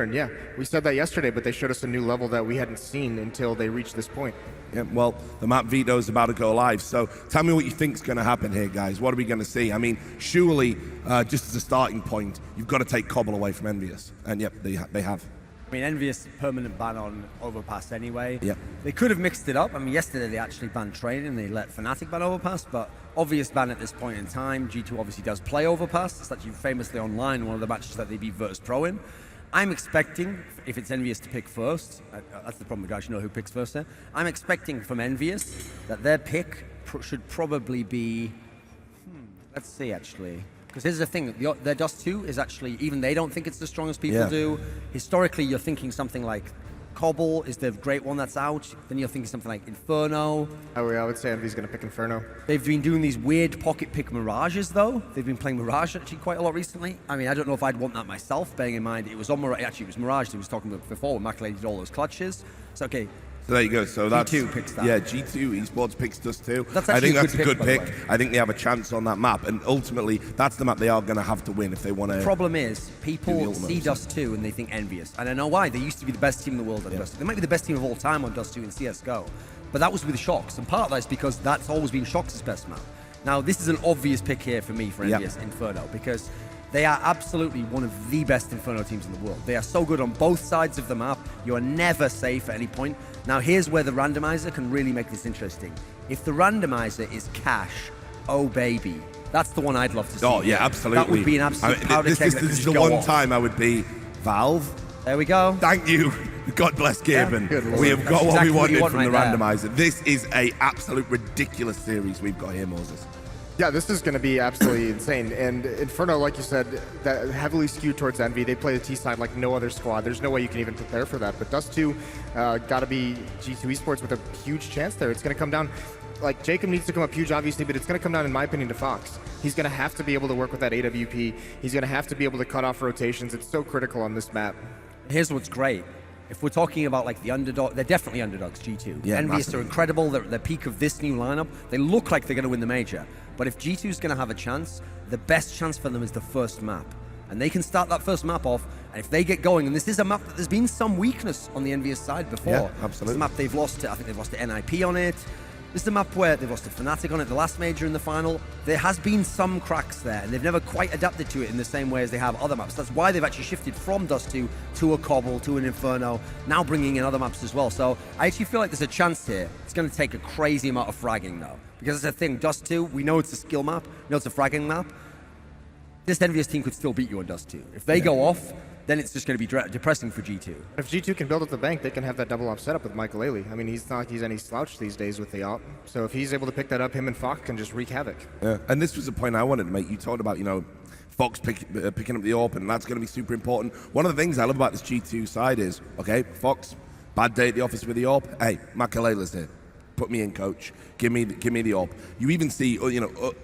And yeah, we said that yesterday, but they showed us a new level that we hadn't seen until they reached this point. Yeah, well, the map Veto is about to go live, so tell me what you think's going to happen here, guys. What are we going to see? I mean, surely, just as a starting point, you've got to take Cobble away from EnVyUs, and yep, they have. I mean, EnVyUs permanent ban on Overpass anyway. Yeah. They could have mixed it up. I mean, yesterday they actually banned training. They let Fnatic ban Overpass, but obvious ban at this point in time. G2 obviously does play Overpass. It's actually famously online, one of the matches that they beat Virtus Pro in. I'm expecting, if it's EnVyUs to pick first, that's the problem, guys, you know who picks first there. I'm expecting from EnVyUs that their pick should probably be, let's see actually. Because here's the thing, their Dust 2 is actually, even they don't think it's the strongest people do. Historically, you're thinking something like Cobble is the great one that's out. Then you're thinking something like Inferno. Oh yeah, I would say EnVyUs going to pick Inferno. They've been doing these weird pocket pick Mirages though. They've been playing Mirage actually quite a lot recently. I mean, I don't know if I'd want that myself, bearing in mind it was on Mirage, actually it was Mirage that was talking about before when Macalay did all those clutches. So okay. So there you go. So that's G2 picks that. Yeah, G2 Esports picks Dust 2. I think that's a good pick. I think they have a chance on that map, and ultimately, that's the map they are going to have to win if they want to. The problem is, people see Dust 2 and they think EnVyUs, and I know why. They used to be the best team in the world on Dust 2. They might be the best team of all time on Dust 2 in CS:GO, but that was with Shox, and part of that is because that's always been Shox's best map. Now, this is an obvious pick here for me for EnVyUs Inferno, because they are absolutely one of the best Inferno teams in the world. They are so good on both sides of the map. You are never safe at any point. Now, here's where the randomizer can really make this interesting. If the randomizer is Cash, oh baby, that's the one I'd love to see. Oh, yeah, absolutely. That would be an absolute powder keg. This is the one time I would be Valve. There we go. Thank you. God bless Gaben. We have got what we wanted from the randomizer. This is a absolute ridiculous series we've got here, Moses. Yeah, this is going to be absolutely insane. And Inferno, like you said, that heavily skewed towards Envy. They play the T side like no other squad. There's no way you can even prepare for that. But Dust 2 got to be G2 Esports with a huge chance there. It's going to come down, like Jacob needs to come up huge, obviously, but it's going to come down, in my opinion, to Fox. He's going to have to be able to work with that AWP. He's going to have to be able to cut off rotations. It's so critical on this map. Here's what's great. If we're talking about like the underdog, they're definitely underdogs, G2. Yeah, EnVyUs are incredible. They're at the peak of this new lineup. They look like they're going to win the major. But if G2 is going to have a chance, the best chance for them is the first map. And they can start that first map off, and if they get going, and this is a map that there's been some weakness on the EnVyUs side before. Yeah, absolutely. It's a map they've lost to, I think they've lost to NIP on it. This is a map where they've lost to Fnatic on it, the last major in the final. There has been some cracks there, and they've never quite adapted to it in the same way as they have other maps. That's why they've actually shifted from Dust 2 to a Cobble, to an Inferno, now bringing in other maps as well. So I actually feel like there's a chance here. It's going to take a crazy amount of fragging, though. Because it's a thing, Dust 2, we know it's a skill map, we know it's a fragging map. This EnVyUs team could still beat you on Dust 2. If they go off, then it's just going to be depressing for G2. If G2 can build up the bank, they can have that double op setup with Macalay. I mean, he's not like he's any slouch these days with the op. So if he's able to pick that up, him and Fox can just wreak havoc. Yeah, and this was a point I wanted to make. You talked about, you know, Fox picking up the AWP, and that's going to be super important. One of the things I love about this G2 side is, okay, Fox, bad day at the office with the AWP. Hey, Macalay's here. Put me in, coach. Give me the AWP. You even see, you know,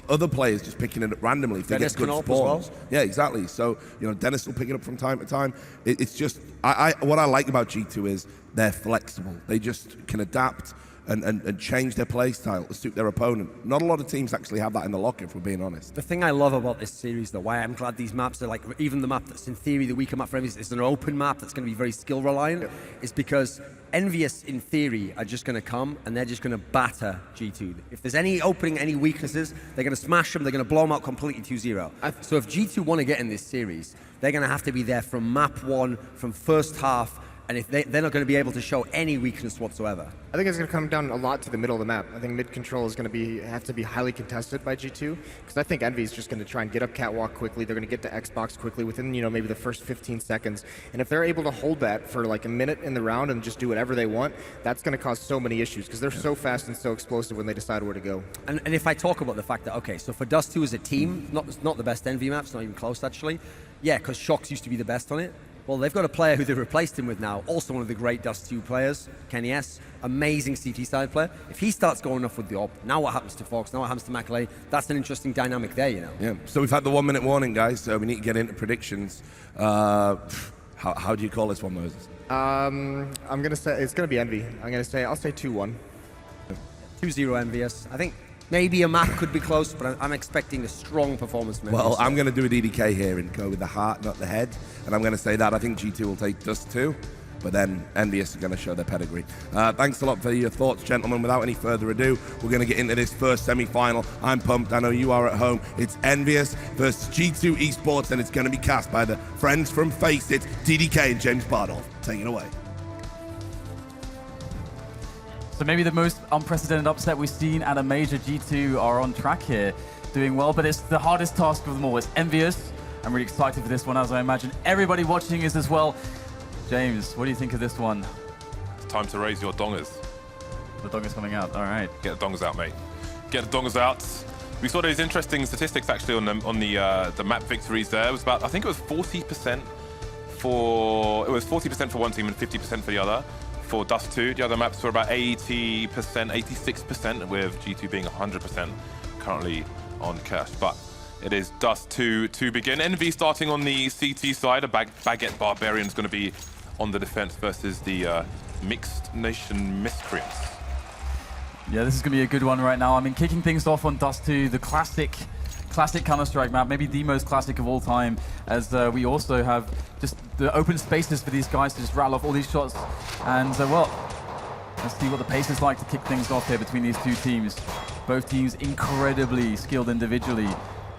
other players just picking it up randomly if they get good spawns. Yeah, exactly. So, you know, Dennis will pick it up from time to time. It's just, what I like about G2 is they're flexible. They just can adapt and change their play style to suit their opponent. Not a lot of teams actually have that in the locker, if we're being honest. The thing I love about this series, though, why I'm glad these maps are like, even the map that's in theory the weaker map for EnVyUs is an open map that's going to be very skill reliant, is because EnVyUs, in theory, are just going to come and they're just going to batter G2. If there's any opening, any weaknesses, they're going to smash them, they're going to blow them out completely 2-0. So if G2 want to get in this series, they're going to have to be there from map 1, from first half, and if they're not going to be able to show any weakness whatsoever. I think it's going to come down a lot to the middle of the map. I think mid control is going to have to be highly contested by G2, because I think Envy is just going to try and get up catwalk quickly. They're going to get to Xbox quickly within, you know, maybe the first 15 seconds. And if they're able to hold that for like a minute in the round and just do whatever they want, that's going to cause so many issues, because they're so fast and so explosive when they decide where to go. And if I talk about the fact that, okay, so for Dust 2 as a team, not the best Envy maps, not even close actually. Yeah, because Shox used to be the best on it. Well, they've got a player who they've replaced him with now, also one of the great Dust 2 players, Kenny S, amazing CT side player. If he starts going off with the op, now what happens to Fox, now what happens to Macalay, that's an interesting dynamic there, you know. Yeah, so we've had the 1 minute warning, guys, so we need to get into predictions. How do you call this one, Moses? I'm going to say, it's going to be Envy. I'll say 2-1. 2-0 EnVyUs. I think Maybe a map could be close, but I'm expecting a strong performance from Well, EnVyUs. I'm going to do a DDK here and go with the heart, not the head. And I'm going to say that I think G2 will take Dust 2, but then EnVyUs are going to show their pedigree. Thanks a lot for your thoughts, gentlemen. Without any further ado, we're going to get into this first semi-final. I'm pumped. I know you are at home. It's EnVyUs versus G2 Esports, and it's going to be cast by the friends from Face It, DDK and James Bardolph. Take it away. So maybe the most unprecedented upset we've seen at a major. G2 are on track here, doing well, but it's the hardest task of them all. It's EnVyUs. I'm really excited for this one, as I imagine everybody watching is as well. James, what do you think of this one? It's time to raise your dongers. The donger's coming out, all right. Get the dongers out, mate. Get the dongers out. We saw these interesting statistics actually on the map victories there. It was about, I think it was 40% for one team and 50% for the other. For Dust 2, the other maps were about 80%, 86%, with G2 being 100% currently on cash. But it is Dust 2 to begin. Envy starting on the CT side. A Baguette Barbarian is going to be on the defense versus the Mixed Nation Miscreants. Yeah, this is going to be a good one right now. I mean, kicking things off on Dust 2, the classic Counter-Strike map, maybe the most classic of all time, as we also have just the open spaces for these guys to just rattle off all these shots. And well, let's see what the pace is like to kick things off here between these two teams. Both teams incredibly skilled individually.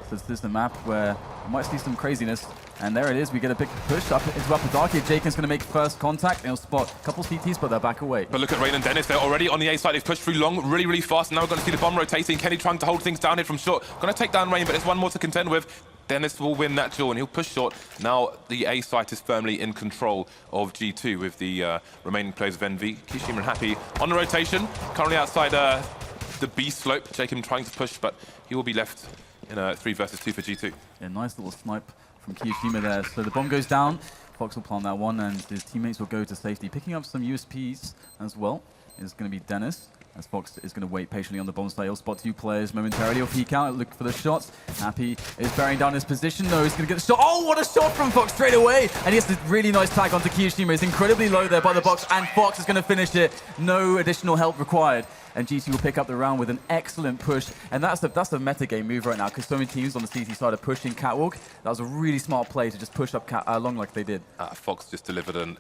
So this is the map where we might see some craziness. And there it is, we get a big push up into Upper Dark here. Jaken's going to make first contact. He'll spot a couple CTs, but they're back away. But look at Rain and Dennis, they're already on the A side. They've pushed through long, really, really fast. Now we're going to see the bomb rotating. Kenny trying to hold things down here from short. Going to take down Rain, but there's one more to contend with. Dennis will win that duel, and he'll push short. Now the A site is firmly in control of G2 with the remaining players of Envy. Kishima and Happy on the rotation. Currently outside the B slope. Jacob trying to push, but he will be left in a 3 versus 2 for G2. Yeah, nice little snipe from Kiyashima there. So the bomb goes down. Fox will plant that one, and his teammates will go to safety. Picking up some USPs as well is going to be Dennis, as Fox is going to wait patiently on the bomb site. He'll spot 2 players momentarily. He'll peek out, look for the shots. Happy is bearing down his position. No, he's going to get the shot. Oh, what a shot from Fox straight away! And he has a really nice tag onto Kiyashima. He's incredibly low there by the box, and Fox is going to finish it. No additional help required. And G2 will pick up the round with an excellent push. And that's the meta game move right now, because so many teams on the CT side are pushing Catwalk. That was a really smart play to just push up along like they did. Fox just delivered an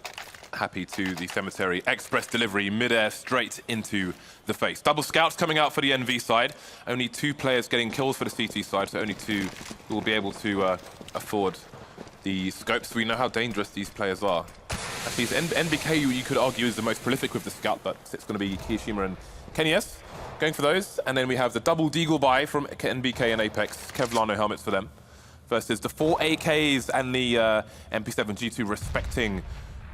Happy to the cemetery. Express delivery, mid-air, straight into the face. Double scouts coming out for the NV side. Only 2 players getting kills for the CT side, so only 2 who will be able to afford the scopes. We know how dangerous these players are. Actually, NBK, you could argue, is the most prolific with the scout, but it's going to be Kiyashima and Kenny S going for those. And then we have the double deagle buy from NBK and Apex. Kevlar helmets for them. Versus the 4 AKs and the MP7 G2 respecting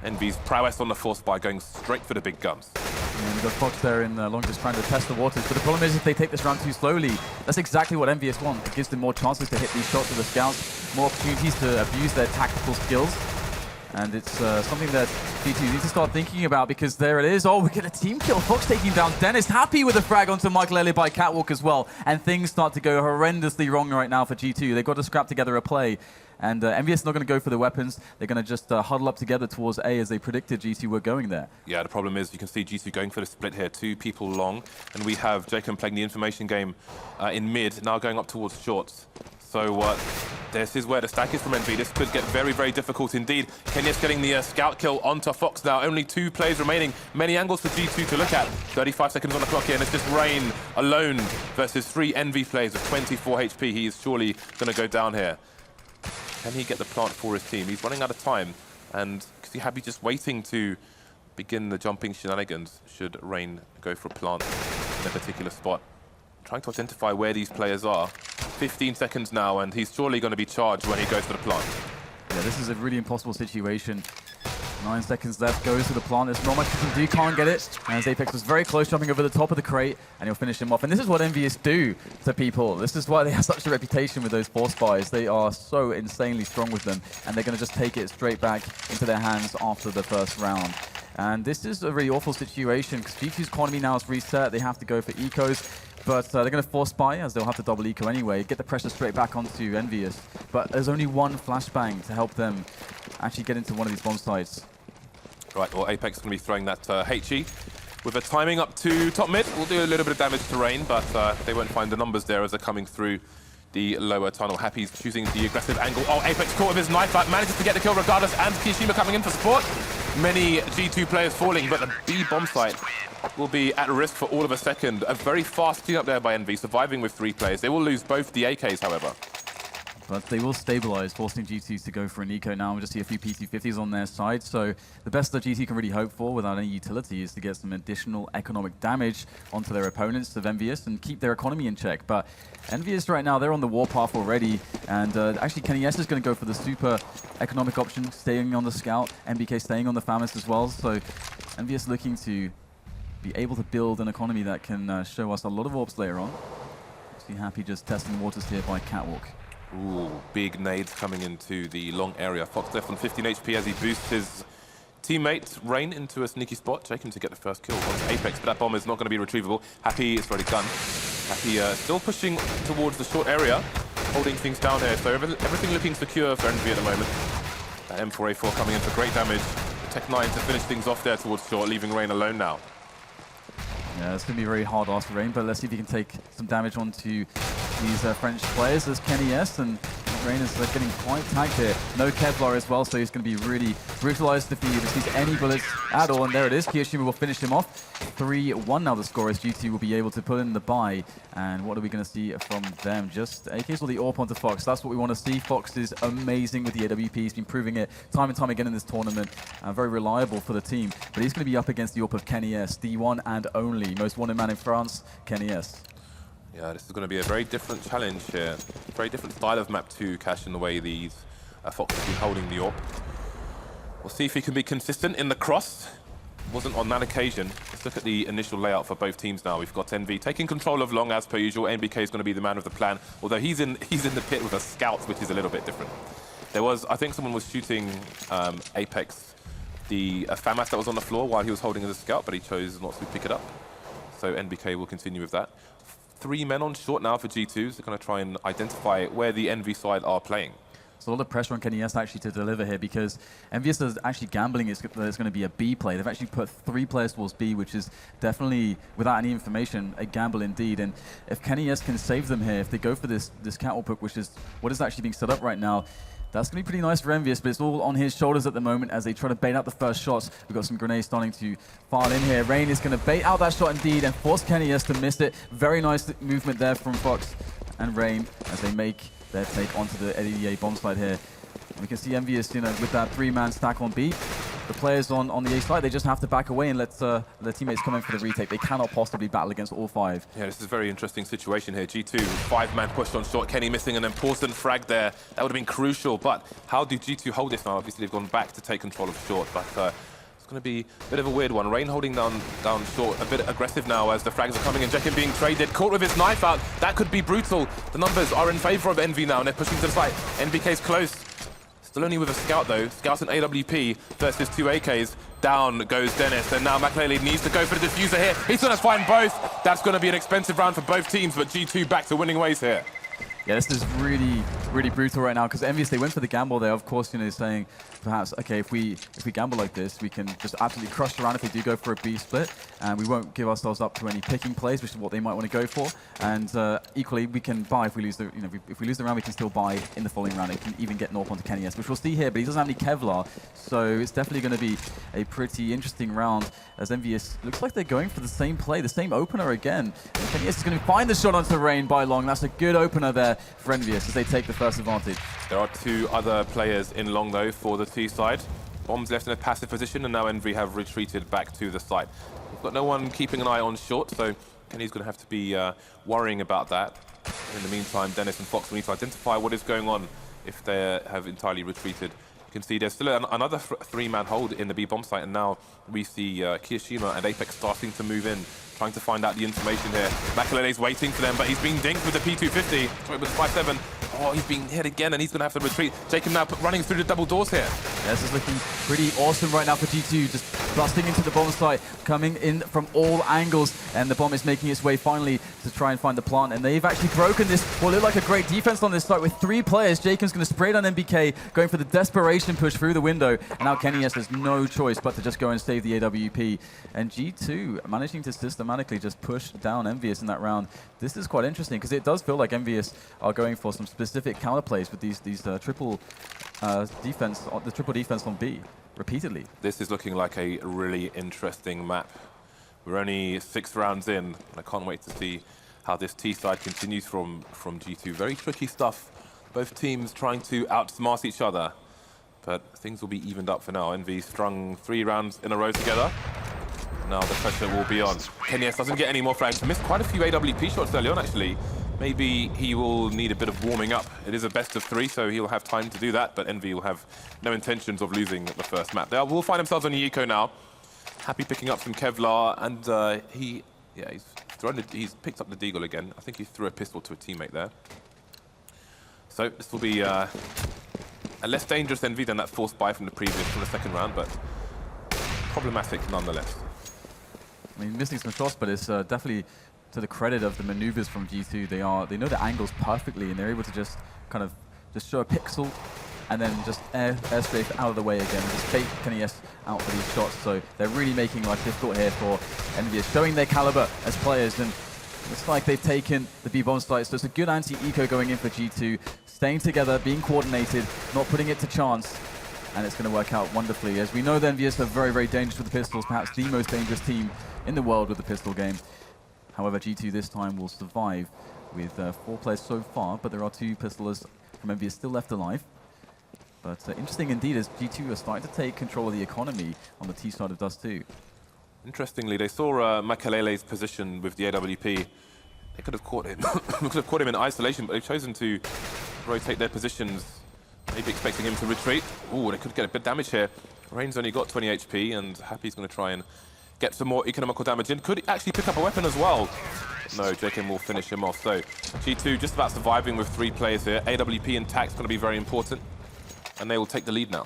Envy's prowess on the force by going straight for the big guns. And we've got Fox there in long just trying to test the waters. But the problem is if they take this round too slowly, that's exactly what EnVyUs want. It gives them more chances to hit these shots with the scouts, more opportunities to abuse their tactical skills. And it's something that G2 needs to start thinking about, because there it is. Oh, we get a team kill. Fox taking down Dennis. Happy with a frag onto Michael Elliott by Catwalk as well. And things start to go horrendously wrong right now for G2. They've got to scrap together a play. And EnVyUs not going to go for the weapons. They're going to just huddle up together towards A, as they predicted G2 were going there. Yeah, the problem is you can see G2 going for the split here. 2 people long. And we have Jacob playing the information game in mid, now going up towards shorts. So this is where the stack is from Envy. This could get very, very difficult indeed. Kenyas getting the scout kill onto Fox now. Only 2 players remaining. Many angles for G2 to look at. 35 seconds on the clock here, and it's just Rain alone versus 3 Envy players of 24 HP. He is surely going to go down here. Can he get the plant for his team? He's running out of time, and is he happy just waiting to begin the jumping shenanigans should Rain go for a plant in a particular spot? Trying to identify where these players are. 15 seconds now, and he's surely going to be charged when he goes for the plant. Yeah, this is a really impossible situation. 9 seconds left, goes to the plant. There's not much he can do, can't get it. As Apex was very close, jumping over the top of the crate, and he'll finish him off. And this is what EnVyUs do to people. This is why they have such a reputation with those force buys. They are so insanely strong with them, and they're going to just take it straight back into their hands after the first round. And this is a really awful situation, because G2's economy now is reset. They have to go for ecos. But they're going to force buy, as they'll have to double eco anyway, get the pressure straight back onto EnVyUs. But there's only one flashbang to help them actually get into one of these bomb sites. Right, well, Apex is going to be throwing that HE with a timing up to top mid. We'll do a little bit of damage to Rain, but they won't find the numbers there as they're coming through the lower tunnel. Happy's choosing the aggressive angle. Oh, Apex caught with his knife, but manages to get the kill regardless, and Kiyashima coming in for support. Many G2 players falling, but the B bomb site will be at risk for all of a second. A very fast cleanup there by EnVy, surviving with 3 players. They will lose both the AKs, however. But they will stabilize, forcing GT to go for an eco now. We just see a few PT50s on their side. So the best that GT can really hope for without any utility is to get some additional economic damage onto their opponents of EnVyUs and keep their economy in check. But EnVyUs right now, they're on the warpath already. And actually, Kenny S is going to go for the super economic option, staying on the scout. MBK staying on the FAMAS as well. So EnVyUs looking to be able to build an economy that can show us a lot of orbs later on. See Happy just testing the waters here by Catwalk. Ooh, big nades coming into the long area. Fox left on 15 HP as he boosts his teammate Rain into a sneaky spot, taking to get the first kill on Apex, but that bomb is not going to be retrievable. Happy is already done. Happy still pushing towards the short area, holding things down here, so everything looking secure for EnVy at the moment. That M4A4 coming in for great damage. Tech 9 to finish things off there towards short, leaving Rain alone now. Yeah, it's going to be very hard ask for Rain, but let's see if he can take some damage onto these French players. There's Kenny S, and Rain is getting quite tagged here. No Kevlar as well, so he's going to be really brutalized if he receives any bullets at all. And there it is. Kiyashima will finish him off. 3-1 now the score, as GT will be able to put in the buy. And what are we going to see from them? Just AKs or the AWP onto Fox. That's what we want to see. Fox is amazing with the AWP. He's been proving it time and time again in this tournament. Very reliable for the team. But he's going to be up against the AWP of Kenny S, the one and only most wanted man in France, Kenny S. Yeah, this is going to be a very different challenge here. Very different style of map 2, Cash, in the way these Fox have been holding the AWP. We'll see if he can be consistent in the cross. Wasn't on that occasion. Let's look at the initial layout for both teams now. We've got EnVy taking control of long as per usual. NBK is going to be the man of the plan, although he's in the pit with a scout, which is a little bit different. There was, I think someone was shooting Apex, the FAMAS that was on the floor while he was holding the scout, but he chose not to pick it up. So NBK will continue with that. 3 men on short now for G2s. They're going to try and identify where the EnVy side are playing. There's a lot of pressure on Kenny S actually to deliver here, because EnVyUs is actually gambling there's going to be a B play. They've actually put 3 players towards B, which is definitely, without any information, a gamble indeed. And if Kenny S can save them here, if they go for this catwalk hook, which is what is actually being set up right now, that's going to be pretty nice for EnVyUs, but it's all on his shoulders at the moment as they try to bait out the first shots. We've got some grenades starting to file in here. Rain is going to bait out that shot indeed and force Kenny S to miss it. Very nice movement there from Fox and Rain as they make their take onto the LEA bomb side here. And we can see EnVyUs, with that 3-man stack on B. The players on the A side, they just have to back away and let their teammates come in for the retake. They cannot possibly battle against all 5. Yeah, this is a very interesting situation here. G2, 5-man push on short. Kenny missing an important frag there. That would have been crucial, but how do G2 hold this now? Obviously, they've gone back to take control of short, but it's going to be a bit of a weird one. Rain holding down short, a bit aggressive now as the frags are coming in. Jekin being traded, caught with his knife out. That could be brutal. The numbers are in favor of EnVy now, and they're pushing to the side. NBK's close. Still only with a scout though. Scout's an AWP versus 2 AKs. Down goes Dennis, and now McLeod needs to go for the diffuser here. He's going to find both. That's going to be an expensive round for both teams, but G2 back to winning ways here. Yeah, this is really, really brutal right now, because EnVyUs, they went for the gamble there. Of course, saying perhaps, okay, if we gamble like this, we can just absolutely crush around if they do go for a B split, and we won't give ourselves up to any picking plays, which is what they might want to go for. And equally, we can buy if we lose the, if we lose the round, we can still buy in the following round. It can even get North onto Kenny S, which we'll see here, but he doesn't have any Kevlar, so it's definitely going to be a pretty interesting round. As EnVyUs looks like they're going for the same play, the same opener again. And Kenny S is going to find the shot onto Rain by long. That's a good opener there for EnVyUs as they take the first advantage. There are 2 other players in long though for the T side. Bomb's left in a passive position, and now EnVy have retreated back to the site. We've got no one keeping an eye on short, so Kenny's going to have to be worrying about that. In the meantime, Dennis and Fox will need to identify what is going on if they have entirely retreated. You can see there's still another 3-man hold in the B bomb site, and now we see Kiyashima and Apex starting to move in, trying to find out the information here. Makelele's waiting for them, but he's being dinked with the P250. Sorry, with the 5-7. Oh, he's being hit again, and he's going to have to retreat. Jacob now running through the double doors here. This is looking pretty awesome right now for G2, just busting into the bomb site, coming in from all angles, and the bomb is making its way finally to try and find the plant, and they've actually broken this, what looked like a great defense on this site with 3 players. Jacob's going to spray it on MBK, going for the desperation push through the window, and now KennyS has no choice but to just go and save the AWP, and G2 managing to systematically just push down EnVyUs in that round. This is quite interesting, because it does feel like EnVyUs are going for some specific counterplays with these triple defense, the triple defense on B repeatedly. This is looking like a really interesting map. We're only 6 rounds in, and I can't wait to see how this T side continues from G2. Very tricky stuff. Both teams trying to outsmart each other, but things will be evened up for now. EnVy strung 3 rounds in a row together. Now the pressure will be on. KennyS doesn't get any more frags. Missed quite a few AWP shots early on, actually. Maybe he will need a bit of warming up. It is a best of 3, so he'll have time to do that, but EnVy will have no intentions of losing the first map. They will find themselves on the eco now. Happy picking up some Kevlar, and he's picked up the deagle again. I think he threw a pistol to a teammate there. So this will be a less dangerous EnVy than that forced buy from the second round, but problematic nonetheless. I mean, missing some shots, but it's definitely to the credit of the maneuvers from G2. They know the angles perfectly, and they're able to just kind of just show a pixel and then just air strafe out of the way again and just bait KennyS out for these shots. So they're really making life difficult here for EnVyUs, showing their caliber as players, and it's like they've taken the B-bomb site. So it's a good anti-eco going in for G2, staying together, being coordinated, not putting it to chance, and it's going to work out wonderfully. As we know, the EnVyUs are very, very dangerous with the pistols, perhaps the most dangerous team in the world with the pistol game. However, G2 this time will survive with 4 players so far, but there are 2 pistolers from EnVyUs still left alive. But interesting indeed, as G2 are starting to take control of the economy on the T side of Dust 2. Interestingly, they saw Makelele's position with the AWP. They could have caught him. Could have caught him in isolation, but they've chosen to rotate their positions, maybe expecting him to retreat. Ooh, they could get a bit of damage here. Rain's only got 20 HP, and Happy's going to try and get some more economical damage in. Could actually pick up a weapon as well. No, Jacob will finish him off. So G2 just about surviving with 3 players here. AWP and TAC's going to be very important, and they will take the lead now.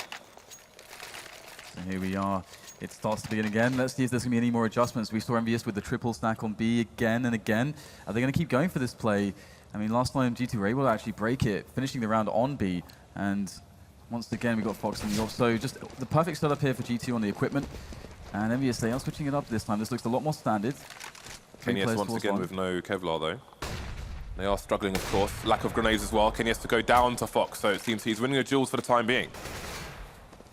So here we are. It starts to begin again. Let's see if there's going to be any more adjustments. We saw EnVyUs with the triple stack on B again and again. Are they going to keep going for this play? I mean, last time G2 were able to actually break it, finishing the round on B. And once again, we got Fox in the off. So just the perfect setup here for G2 on the equipment. And EnVyUs, they are switching it up this time. This looks a lot more standard. KennyS once again with no Kevlar, though. They are struggling, of course. Lack of grenades as well. KennyS to go down to Fox, so it seems he's winning the duels for the time being.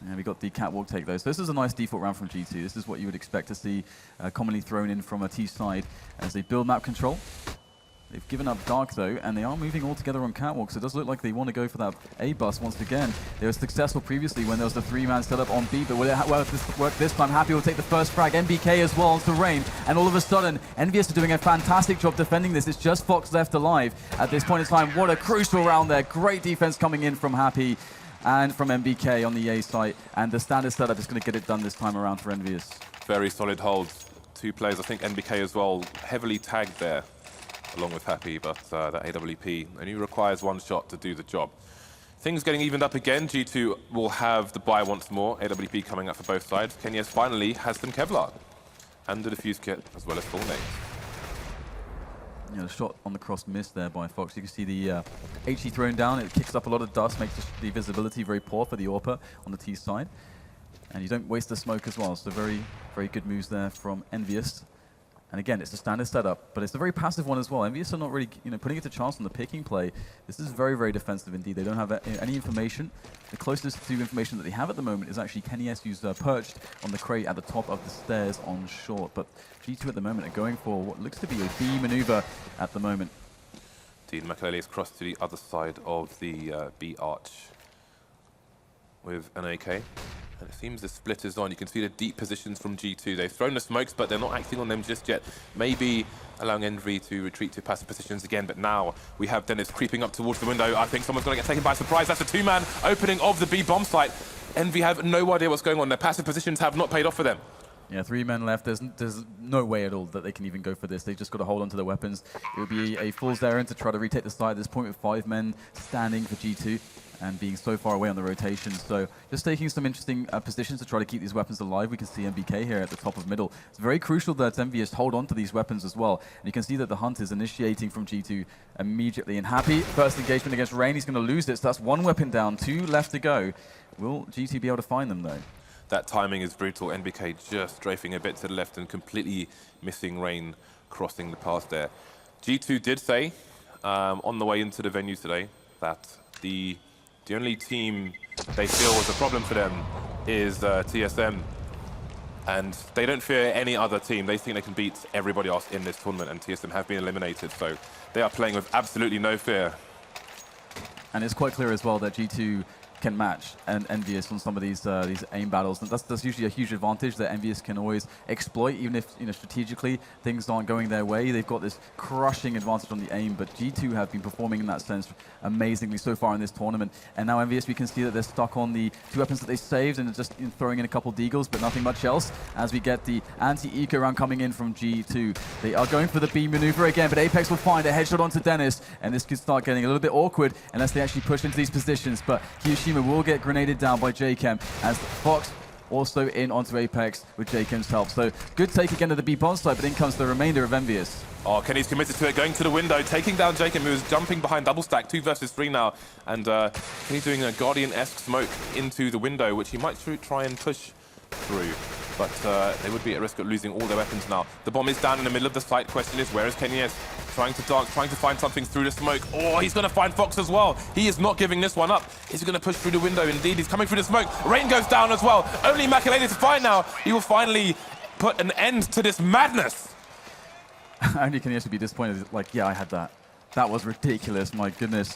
Yeah, we got the catwalk take, though. So this is a nice default round from G2. This is what you would expect to see commonly thrown in from a T side as they build map control. They've given up Dark, though, and they are moving all together on catwalk, so it does look like they want to go for that A-bus once again. They were successful previously when there was the 3-man setup on B, but will it work this time? Happy will take the first frag. MBK as well onto Rain, and all of a sudden, EnVyUs are doing a fantastic job defending this. It's just Fox left alive at this point in time. What a crucial round there. Great defense coming in from Happy and from MBK on the A site, and the standard setup is going to get it done this time around for EnVyUs. Very solid holds. 2 players, I think MBK as well, heavily tagged there, along with Happy, but that AWP only requires 1 shot to do the job. Things getting evened up again. G2 will have the buy once more. AWP coming up for both sides. KennyS finally has some Kevlar and the defuse kit, as well as full nades. Yeah, the shot on the cross missed there by Fox. You can see the HE thrown down. It kicks up a lot of dust, makes the visibility very poor for the AWP on the T side. And you don't waste the smoke as well. So very, very good moves there from EnVyUs. And again, it's a standard setup, but it's a very passive one as well. EnVyUs are not really, putting it to chance on the picking play. This is very, very defensive indeed. They don't have any information. The closest to information that they have at the moment is actually KennyS, who's perched on the crate at the top of the stairs on short. But G2 at the moment are going for what looks to be a B maneuver at the moment. Indeed, Makelele is crossed to the other side of the B arch with an AK. And it seems the split is on. You can see the deep positions from G2. They've thrown the smokes, but they're not acting on them just yet. Maybe allowing EnVy to retreat to passive positions again, but now we have Dennis creeping up towards the window. I think someone's going to get taken by surprise. That's a 2-man opening of the B bomb site. EnVy have no idea what's going on. Their passive positions have not paid off for them. Yeah, 3 men left. There's no way at all that they can even go for this. They've just got to hold on to their weapons. It would be a fool's errand to try to retake the site at this point with 5 men standing for G2. and being so far away on the rotation. So just taking some interesting positions to try to keep these weapons alive. We can see MBK here at the top of middle. It's very crucial that EnVyUs hold on to these weapons as well. And you can see that the hunt is initiating from G2 immediately. And Happy, first engagement against Rain, he's going to lose it. So that's 1 weapon down, 2 left to go. Will G2 be able to find them though? That timing is brutal. NBK just strafing a bit to the left and completely missing Rain crossing the path there. G2 did say on the way into the venue today that the only team they feel was a problem for them is TSM. And they don't fear any other team. They think they can beat everybody else in this tournament, and TSM have been eliminated. So they are playing with absolutely no fear. And it's quite clear as well that G2 can match and EnVyUs on some of these aim battles. And that's usually a huge advantage that EnVyUs can always exploit, even if strategically things aren't going their way. They've got this crushing advantage on the aim, but G2 have been performing in that sense amazingly so far in this tournament. And now EnVyUs, we can see that they're stuck on the 2 weapons that they saved and just throwing in a couple deagles, but nothing much else. As we get the anti-eco round coming in from G2, they are going for the B maneuver again, but Apex will find a headshot onto Dennis, and this could start getting a little bit awkward unless they actually push into these positions. But Kiyoshima will get grenaded down by JChem as Fox also in onto Apex with JChem's help. So good take again of the B bomb side, but in comes the remainder of EnVyUs. Oh, Kenny's committed to it, going to the window, taking down JChem, who is jumping behind double stack, 2 versus 3 now. And Kenny doing a Guardian-esque smoke into the window, which he might try and push through. But they would be at risk of losing all their weapons now. The bomb is down in the middle of the site. Question is, where is Kenny? Trying to dance, trying to find something through the smoke. Oh, he's going to find Fox as well. He is not giving this one up. Is he going to push through the window? Indeed, he's coming through the smoke. Rain goes down as well. Only Makalele to find now. He will finally put an end to this madness. Only can actually be disappointed. Like, yeah, I had that. That was ridiculous, my goodness.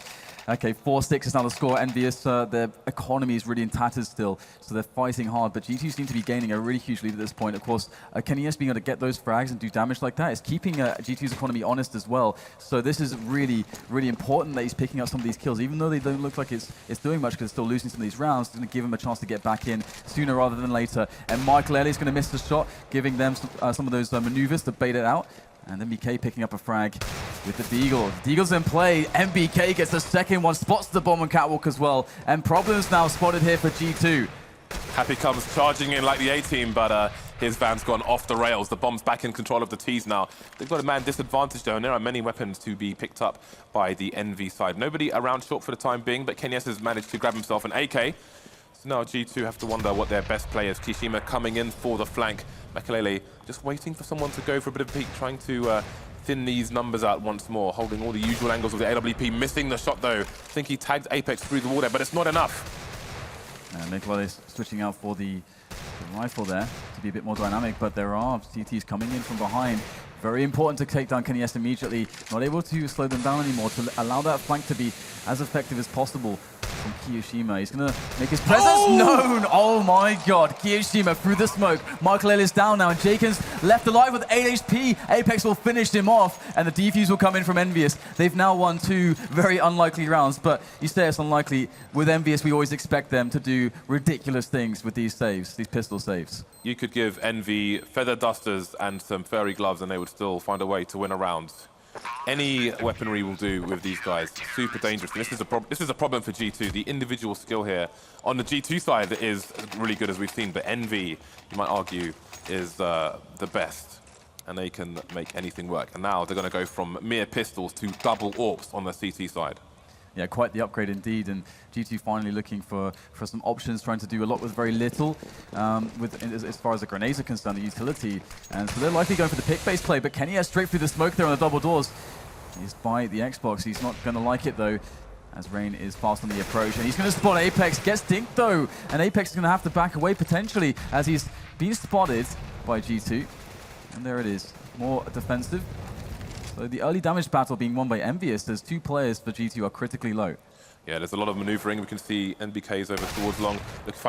Okay, 4-6 is now the score. EnVyUs, their economy is really in tatters still, so they're fighting hard, but G2 seem to be gaining a really huge lead at this point. Of course, KennyS being able to get those frags and do damage like that is keeping G2's economy honest as well. So this is really, really important that he's picking up some of these kills, even though they don't look like it's doing much because it's still losing some of these rounds. It's going to give him a chance to get back in sooner rather than later. And Makalele is going to miss the shot, giving them some of those maneuvers to bait it out. And MBK picking up a frag with the Deagle. Deagle's in play. MBK gets the second one, spots the bomb on Catwalk as well. And problems now spotted here for G2. Happy comes charging in like the A-team, but his van's gone off the rails. The bomb's back in control of the T's now. They've got a man disadvantage though, and there are many weapons to be picked up by the EnVy side. Nobody around short for the time being, but KennyS has managed to grab himself an AK. So now G2 have to wonder what their best play is. Kishima coming in for the flank. Makalele just waiting for someone to go for a bit of a peek, trying to thin these numbers out once more, holding all the usual angles of the AWP, missing the shot though. I think he tagged Apex through the wall there, but it's not enough. Makalele is switching out for the rifle there to be a bit more dynamic, but there are CTs coming in from behind. Very important to take down KennyS immediately. Not able to slow them down anymore, to allow that flank to be as effective as possible from Kiyoshima. He's going to make his presence known. Oh my god. Kiyoshima through the smoke. Makalele is down now, and Jenkins left alive with 8 HP. Apex will finish him off, and the defuse will come in from EnVyUs. They've now won 2 very unlikely rounds, but you say it's unlikely. With EnVyUs, we always expect them to do ridiculous things with these saves, these pistol saves. You could give EnVy feather dusters and some furry gloves and they would still find a way to win a round. Any weaponry will do with these guys. Super dangerous. This is a problem for G2. The individual skill here on the G2 side is really good, as we've seen, but EnVy, you might argue, is the best. And they can make anything work. And now they're going to go from mere pistols to double AWPs on the CT side. Yeah, quite the upgrade indeed, and G2 finally looking for some options, trying to do a lot with very little as far as the grenades are concerned, the utility. And so they're likely going for the pick-based play, but KennyS straight through the smoke there on the double doors. He's by the Xbox. He's not going to like it though, as Rain is fast on the approach, and he's going to spot Apex. Gets dinked though, and Apex is going to have to back away potentially as he's been spotted by G2. And there it is, more defensive. So the early damage battle being won by EnVyUs. There's 2 players for G2 are critically low. Yeah, there's a lot of maneuvering. We can see NBK's over towards long,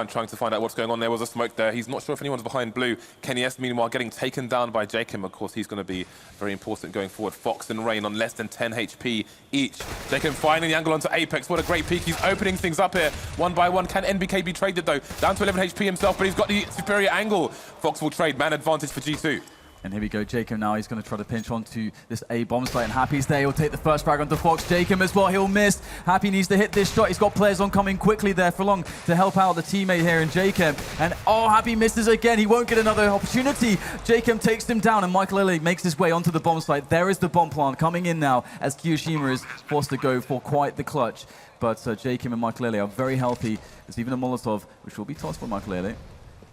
trying to find out what's going on. There was a smoke there. He's not sure if anyone's behind blue. KennyS, meanwhile, getting taken down by JChem. Of course, he's going to be very important going forward. Fox and Rain on less than 10 HP each. JChem finding the angle onto Apex. What a great peek. He's opening things up here one by one. Can NBK be traded, though? Down to 11 HP himself, but he's got the superior angle. Fox will trade. Man advantage for G2. And here we go, Jacob now, he's going to try to pinch onto this A bomb site, and Happy's there. He'll take the first frag onto Fox. Jacob as well, he'll miss. Happy needs to hit this shot. He's got players oncoming quickly there for long to help out the teammate here in Jacob. And oh, Happy misses again. He won't get another opportunity. Jacob takes him down, and Michael Lele makes his way onto the bomb site. There is the bomb plant coming in now as Kiyoshima is forced to go for quite the clutch. But Jacob and Michael Lele are very healthy. There's even a Molotov, which will be tossed by Michael Lele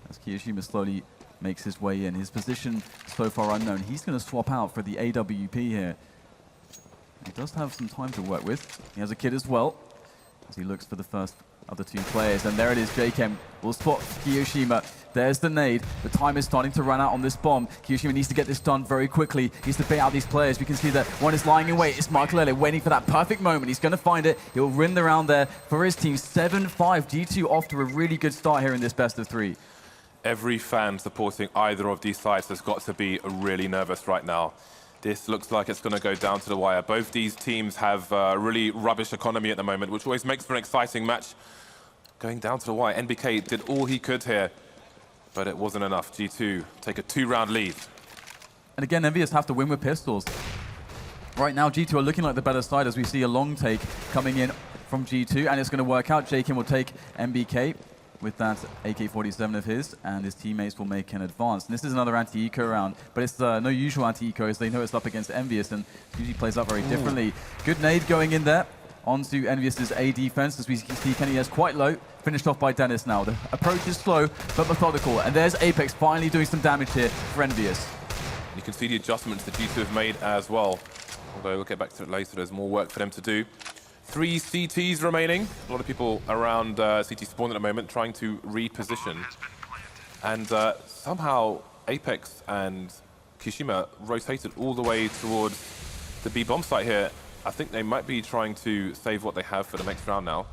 as Kiyoshima slowly makes his way in. His position so far unknown. He's going to swap out for the AWP here. He does have some time to work with. He has a kid as well as he looks for the first of the two players. And there it is, JChem will spot Kiyoshima. There's the nade. The time is starting to run out on this bomb. Kiyoshima needs to get this done very quickly. He needs to bait out these players. We can see that one is lying in wait. It's Michael Lele waiting for that perfect moment. He's going to find it. He'll win the round there for his team. 7-5. G2 off to a really good start here in this best of 3. Every fan supporting either of these sides has got to be really nervous right now. This looks like it's going to go down to the wire. Both these teams have really rubbish economy at the moment, which always makes for an exciting match. Going down to the wire. NBK did all he could here, but it wasn't enough. G2 take a 2-round lead. And again, EnVyUs have to win with pistols. Right now, G2 are looking like the better side as we see a long take coming in from G2, and it's going to work out. Jakin will take MBK with that AK-47 of his, and his teammates will make an advance. And this is another anti-eco round, but it's no usual anti-eco as they know it's up against EnVyUs, and usually plays up very differently. Good nade going in there onto EnVyUs' A defense as we see Kenny quite low, finished off by Dennis now. The approach is slow, but methodical, and there's Apex finally doing some damage here for EnVyUs. You can see the adjustments that G2 have made as well, although we'll get back to it later. There's more work for them to do. 3 CTs remaining. A lot of people around CT spawn at the moment trying to reposition. And somehow Apex and Kishima rotated all the way towards the B bomb site here. I think they might be trying to save what they have for the next round now.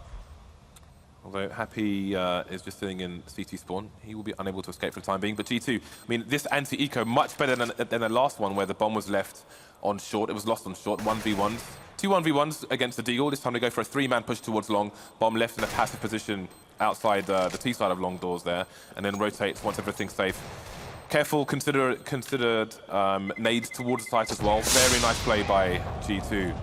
Although Happy is just sitting in CT spawn. He will be unable to escape for the time being. But G2, I mean, this anti-eco much better than the last one where the bomb was left on short. It was lost on short, 1v1s. 2 1v1s against the Deagle. This time they go for a 3-man push towards long. Bomb left in a passive position outside the T side of long doors there, and then rotates once everything's safe. Careful, considered nades towards the site as well. Very nice play by G2.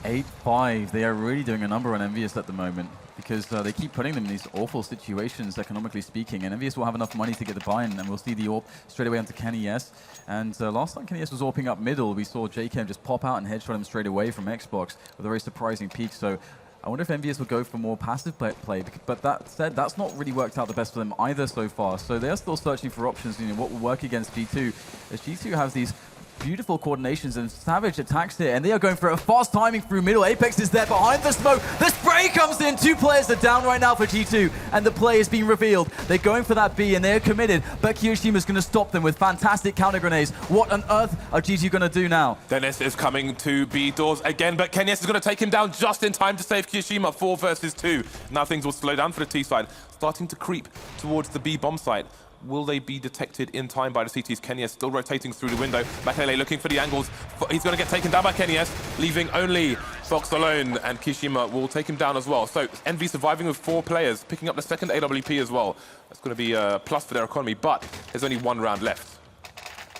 8-5. They are really doing a number on EnVyUs at the moment because they keep putting them in these awful situations, economically speaking. And EnVyUs will have enough money to get the buy-in, and we'll see the AWP straight away onto Kenny S. And last time Kenny S was AWPing up middle, we saw JChem just pop out and headshot him straight away from Xbox with a very surprising peak. So I wonder if EnVyUs will go for more passive play. But that said, that's not really worked out the best for them either so far. So they're still searching for options, you know, what will work against G2. As G2 has these beautiful coordinations and savage attacks here, and they are going for a fast timing through middle. Apex is there behind the smoke. The spray comes in. 2 players are down right now for G2, and the play is being revealed. They're going for that B, and they're committed, but Kiyoshima is going to stop them with fantastic counter grenades. What on earth are G2 going to do now? Dennis is coming to B doors again, but Kenyes is going to take him down just in time to save Kiyoshima. 4 versus 2. Now things will slow down for the T side, starting to creep towards the B bomb site. Will they be detected in time by the CTs? Kenyes still rotating through the window. Makele looking for the angles. He's going to get taken down by Kenyes, leaving only Fox alone, and Kishima will take him down as well. So EnVy surviving with 4 players, picking up the second AWP as well. That's going to be a plus for their economy, but there's only 1 round left.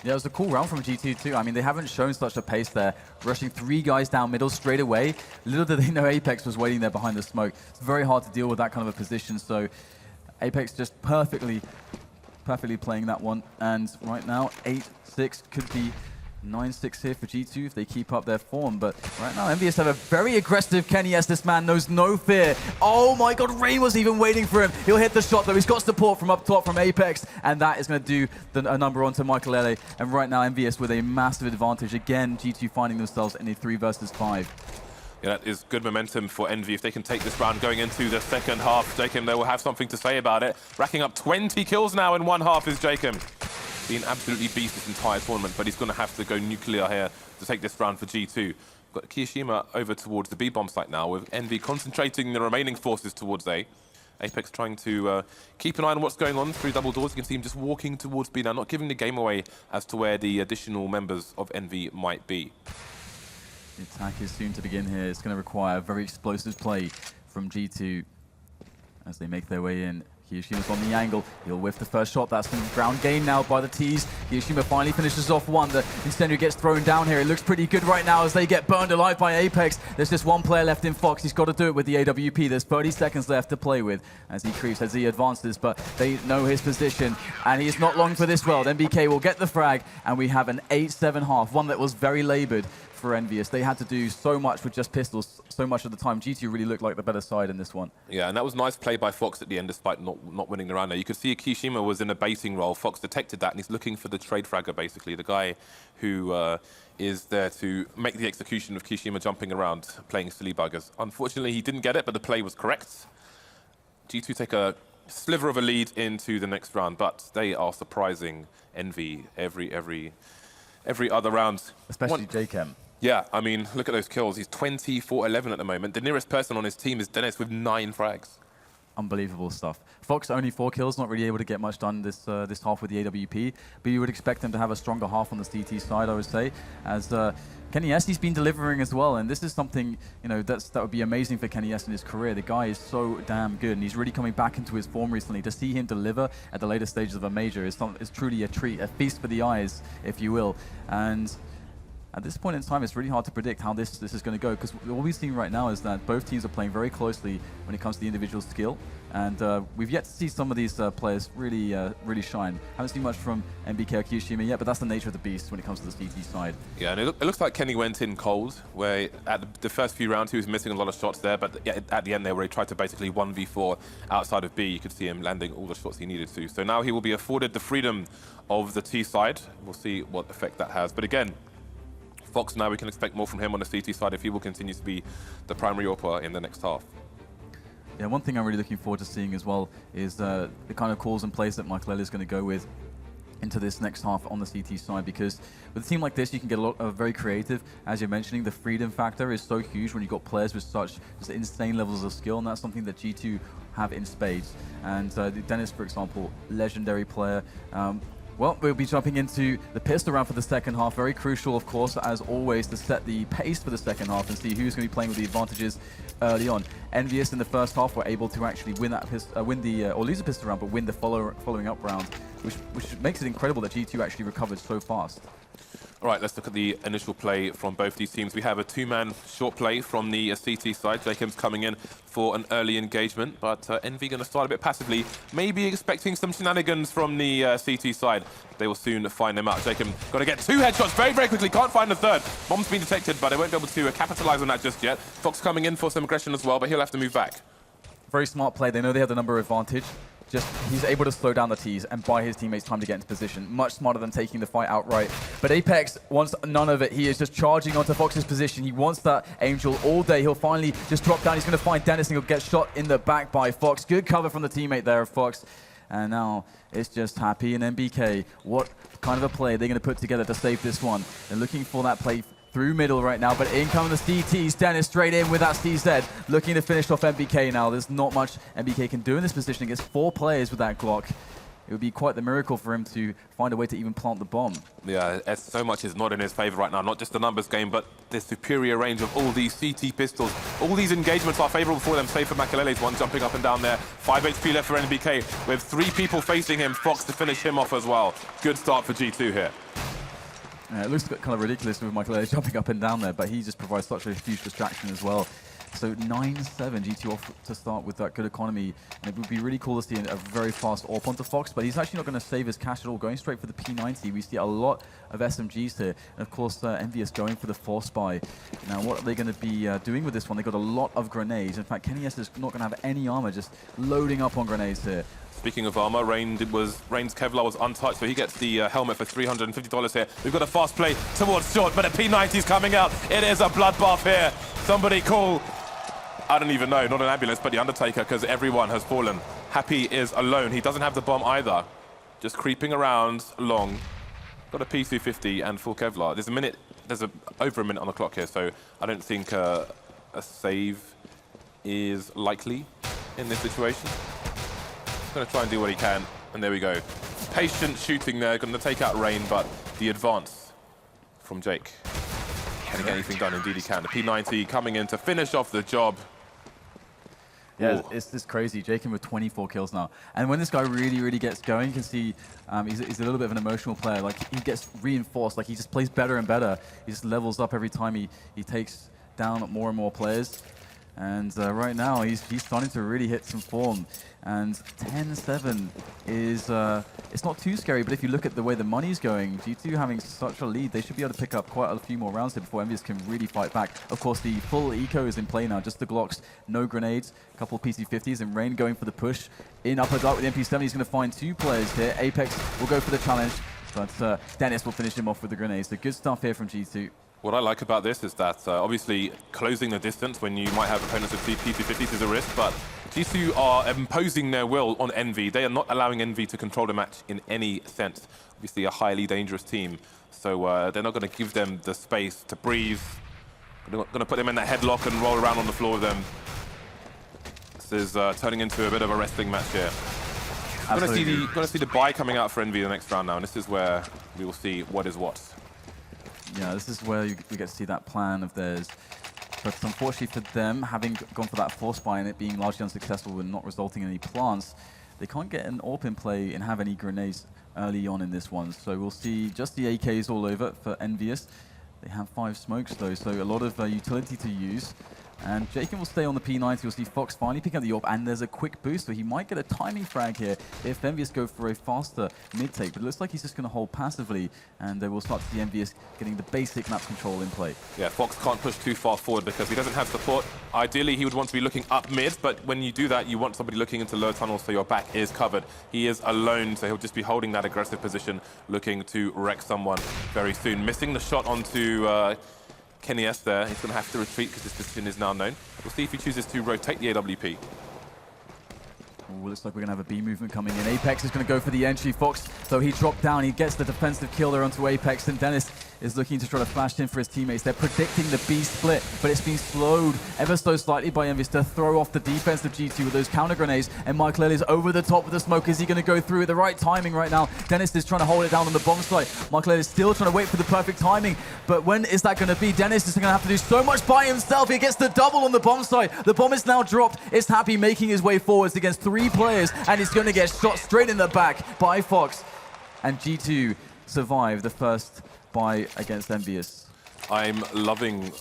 Yeah, it was a cool round from G2 too. I mean, they haven't shown such a pace there, rushing 3 guys down middle straight away. Little did they know Apex was waiting there behind the smoke. It's very hard to deal with that kind of a position, so Apex just perfectly playing that one. And right now, 8-6 could be 9-6 here for G2 if they keep up their form. But right now, EnVyUs have a very aggressive Kenny S. This man knows no fear. Oh my God, Rain was even waiting for him. He'll hit the shot though. He's got support from up top from Apex, and that is going to do a number onto Michael Lele. And right now, EnVyUs with a massive advantage. Again, G2 finding themselves in a 3 versus 5. Yeah, that is good momentum for EnVy. If they can take this round going into the second half, Jacob, they will have something to say about it. Racking up 20 kills now in 1 half is Jacob. Been absolutely beast this entire tournament, but he's going to have to go nuclear here to take this round for G2. Got Kiyoshima over towards the B-bomb site now, with EnVy concentrating the remaining forces towards A. Apex trying to keep an eye on what's going on through double doors. You can see him just walking towards B now, not giving the game away as to where the additional members of EnVy might be. The attack is soon to begin here. It's going to require very explosive play from G2 as they make their way in. Kiyoshima's on the angle. He'll whiff the first shot. That's some ground gain now by the T's. Kiyoshima finally finishes off one. The incendiary gets thrown down here. It looks pretty good right now as they get burned alive by Apex. There's just one player left in Fox. He's got to do it with the AWP. There's 30 seconds left to play with as he creeps, as he advances, but they know his position, and he's not long for this world. NBK will get the frag, and we have an 8-7 half, one that was very labored for EnVyUs. They had to do so much with just pistols so much of the time. G2 really looked like the better side in this one. Yeah, and that was nice play by Fox at the end, despite not winning the round there. You could see Kiyosima was in a baiting role. Fox detected that, and he's looking for the trade fragger, basically, the guy who is there to make the execution of Kiyosima jumping around, playing silly buggers. Unfortunately, he didn't get it, but the play was correct. G2 take a sliver of a lead into the next round, but they are surprising Envy every other round. Especially JChem. Yeah, I mean, look at those kills. He's 24-11 at the moment. The nearest person on his team is Dennis with 9 frags. Unbelievable stuff. Fox only 4 kills, not really able to get much done this half with the AWP, but you would expect them to have a stronger half on the CT side, I would say, as Kenny S, he's been delivering as well, and this is something, you know, that would be amazing for Kenny S in his career. The guy is so damn good, and he's really coming back into his form recently. To see him deliver at the later stages of a major is truly a treat, a feast for the eyes, if you will. And at this point in time, it's really hard to predict how this is going to go, because what we've seen right now is that both teams are playing very closely when it comes to the individual skill, and we've yet to see some of these players really shine. Haven't seen much from NBK or Kiyosima yet, but that's the nature of the beast when it comes to the CT side. Yeah, and it looks like Kenny went in cold, where at the first few rounds he was missing a lot of shots there, but at the end there, where he tried to basically 1v4 outside of B, you could see him landing all the shots he needed to. So now he will be afforded the freedom of the T side. We'll see what effect that has. But again, Fox, now we can expect more from him on the CT side if he will continue to be the primary AWPer in the next half. Yeah, one thing I'm really looking forward to seeing as well is the kind of calls and plays that Michael is going to go with into this next half on the CT side, because with a team like this, you can get a lot of very creative. As you're mentioning, the freedom factor is so huge when you've got players with such just insane levels of skill, and that's something that G2 have in spades. And Dennis, for example, legendary player. Well, we'll be jumping into the pistol round for the second half. Very crucial, of course, as always, to set the pace for the second half and see who's going to be playing with the advantages early on. EnVyUs in the first half were able to actually win that or lose the pistol round, but win the following up round, which makes it incredible that G2 actually recovered so fast. All right, let's look at the initial play from both these teams. We have a 2-man short play from the CT side. Jacob's coming in for an early engagement, but Envy going to start a bit passively, maybe expecting some shenanigans from the CT side. They will soon find them out. Jacob got to get 2 headshots very quickly, can't find the third. Bomb's been detected, but they won't be able to capitalize on that just yet. Fox coming in for some aggression as well, but he'll have to move back. Very smart play. They know they have the number advantage. He's able to slow down the T's and buy his teammates time to get into position. Much smarter than taking the fight outright. But Apex wants none of it. He is just charging onto Fox's position. He wants that Angel all day. He'll finally just drop down. He's going to find Dennis, and he'll get shot in the back by Fox. Good cover from the teammate there of Fox. And now it's just Happy and NBK. What kind of a play are they going to put together to save this one? They're looking for that play through middle right now, but in come the CTs. Dennis straight in with that CZ, looking to finish off NBK now. There's not much NBK can do in this position against 4 players with that Glock. It would be quite the miracle for him to find a way to even plant the bomb. Yeah, so much is not in his favor right now. Not just the numbers game, but the superior range of all these CT pistols. All these engagements are favorable for them, save for Makalele's one jumping up and down there. 5 HP left for NBK, with 3 people facing him. Fox to finish him off as well. Good start for G2 here. It looks kind of ridiculous with Michael jumping up and down there, but he just provides such a huge distraction as well. So 9-7, G2 off to start with that good economy. And it would be really cool to see a very fast AWP onto Fox, but he's actually not going to save his cash at all, going straight for the P90. We see a lot of SMGs here. And of course, EnVyUs going for the force buy. Now, what are they going to be doing with this one? They've got a lot of grenades. In fact, Kenny S is not going to have any armor, just loading up on grenades here. Speaking of armor, Rain's Kevlar was untouched, so he gets the helmet for $350 here. We've got a fast play towards short, but a P90's coming out. It is a bloodbath here. Somebody call, I don't even know, not an ambulance, but the Undertaker, because everyone has fallen. Happy is alone. He doesn't have the bomb either. Just creeping around long. Got a P250 and full Kevlar. There's over a minute on the clock here, so I don't think a save is likely in this situation. Going to try and do what he can, and there we go. Patient shooting there, going to take out Rain, but the advance from Jake. Can he get anything done? Indeed he can. The P90 coming in to finish off the job. Yeah, Ooh. it's crazy. Jacob with 24 kills now. And when this guy really gets going, you can see he's a little bit of an emotional player. Like, he gets reinforced. Like, he just plays better and better. He just levels up every time he takes down more and more players. And right now, he's starting to really hit some form. And 10-7 is, it's not too scary, but if you look at the way the money's going, G2 having such a lead, they should be able to pick up quite a few more rounds here before EnVyUs can really fight back. Of course, the full eco is in play now, just the Glocks, no grenades, a couple of PC-50s, and Rain going for the push. In upper dark with the MP7, he's going to find 2 players here. Apex will go for the challenge, but Dennis will finish him off with the grenades. So good stuff here from G2. What I like about this is that obviously closing the distance when you might have opponents with PC-50s is a risk, but G2 are imposing their will on EnVy. They are not allowing EnVy to control the match in any sense. Obviously a highly dangerous team, so they're not going to give them the space to breathe. They're going to put them in that headlock and roll around on the floor with them. This is turning into a bit of a wrestling match here. Going to see the buy coming out for EnVy the next round now, and this is where we will see what is what. Yeah, this is where we get to see that plan of theirs. But unfortunately for them, having gone for that force buy and it being largely unsuccessful and not resulting in any plants, they can't get an AWP in play and have any grenades early on in this one. So we'll see just the AKs all over for EnVyUs. They have 5 smokes though, so a lot of utility to use. And Jacob will stay on the P90. You'll see Fox finally pick up the AWP, and there's a quick boost, so he might get a timing frag here if EnVyUs go for a faster mid-take. But it looks like he's just going to hold passively, and we'll start to see EnVyUs getting the basic map control in play. Yeah, Fox can't push too far forward because he doesn't have support. Ideally, he would want to be looking up mid, but when you do that, you want somebody looking into low tunnels so your back is covered. He is alone, so he'll just be holding that aggressive position, looking to wreck someone very soon. Missing the shot onto Kenny S there. He's going to have to retreat because his position is now known. We'll see if he chooses to rotate the AWP. Ooh, looks like we're going to have a B movement coming in. Apex is going to go for the entry. Fox, though he dropped down, he gets the defensive kill there onto Apex, and Dennis is looking to try to flash in for his teammates. They're predicting the B split, but it's been slowed ever so slightly by EnVyUs to throw off the defense of G2 with those counter grenades, and Mike Lely is over the top with the smoke. Is he going to go through at the right timing right now? Dennis is trying to hold it down on the bomb site. Mike Lely is still trying to wait for the perfect timing, but when is that going to be? Dennis is going to have to do so much by himself. He gets the double on the bomb site. The bomb is now dropped. It's Happy making his way forwards against 3 players, and he's going to get shot straight in the back by Fox. And G2 survive the first buy against EnVyUs. I'm loving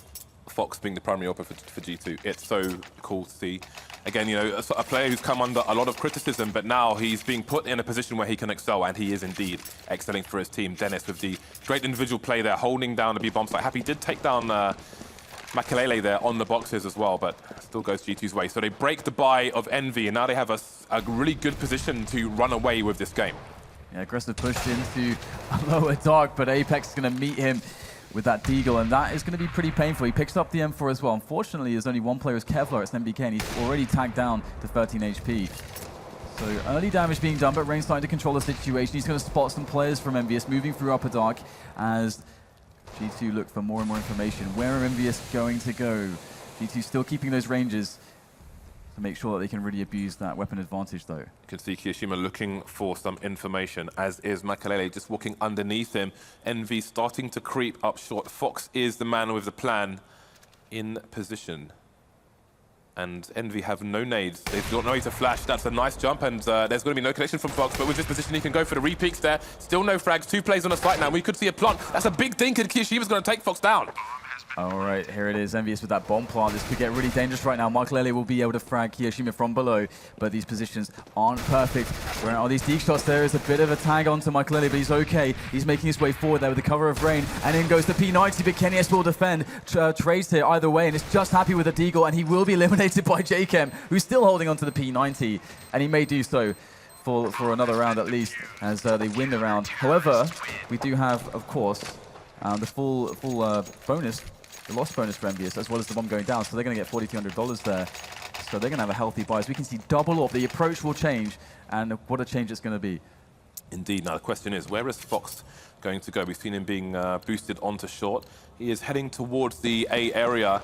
Fox being the primary AWP for G2. It's so cool to see. Again, you know, a player who's come under a lot of criticism, but now he's being put in a position where he can excel, and he is indeed excelling for his team. Dennis with the great individual play there, holding down the B bomb site. Happy did take down Makalele there on the boxes as well, but still goes G2's way. So they break the buy of EnVy, and now they have a really good position to run away with this game. Yeah, aggressive push into lower dark, but Apex is going to meet him with that Deagle, and that is going to be pretty painful. He picks up the M4 as well. Unfortunately, there's only one player who's Kevlar. It's MBK, and he's already tagged down to 13 HP. So early damage being done, but Rain's starting to control the situation. He's going to spot some players from EnVyUs moving through upper dark as G2 look for more and more information. Where are EnVyUs going to go? G2 still keeping those ranges to make sure that they can really abuse that weapon advantage, though. You can see Kiyoshima looking for some information, as is Makalele just walking underneath him. EnVy starting to creep up short. Fox is the man with the plan in position. And EnVy have no nades. They've got no way to flash. That's a nice jump, and there's going to be no connection from Fox, but with this position, he can go for the re-peeks there. Still no frags. 2 plays on the site now. We could see a plant. That's a big dink, and Kiyoshima's going to take Fox down. All right, here it is. EnVyUs with that bomb plant. This could get really dangerous right now. Mike Lely will be able to frag Kiyoshima from below, but these positions aren't perfect. Where are these deep shots? There is a bit of a tag onto Mike Lely, but he's okay. He's making his way forward there with the cover of Rain, and in goes the P90, but Kenny S will defend. Trades here either way, and it's just Happy with a Deagle, and he will be eliminated by J-Chem, who's still holding onto the P90, and he may do so for another round at least, as they win the round. However, we do have, of course, the full bonus, the loss bonus for EnVyUs, as well as the bomb going down, so they're going to get $4,200 there. So they're going to have a healthy buy. As we can see, double up. The approach will change, and what a change it's going to be. Indeed. Now the question is, where is Fox going to go? We've seen him being boosted onto short. He is heading towards the A area,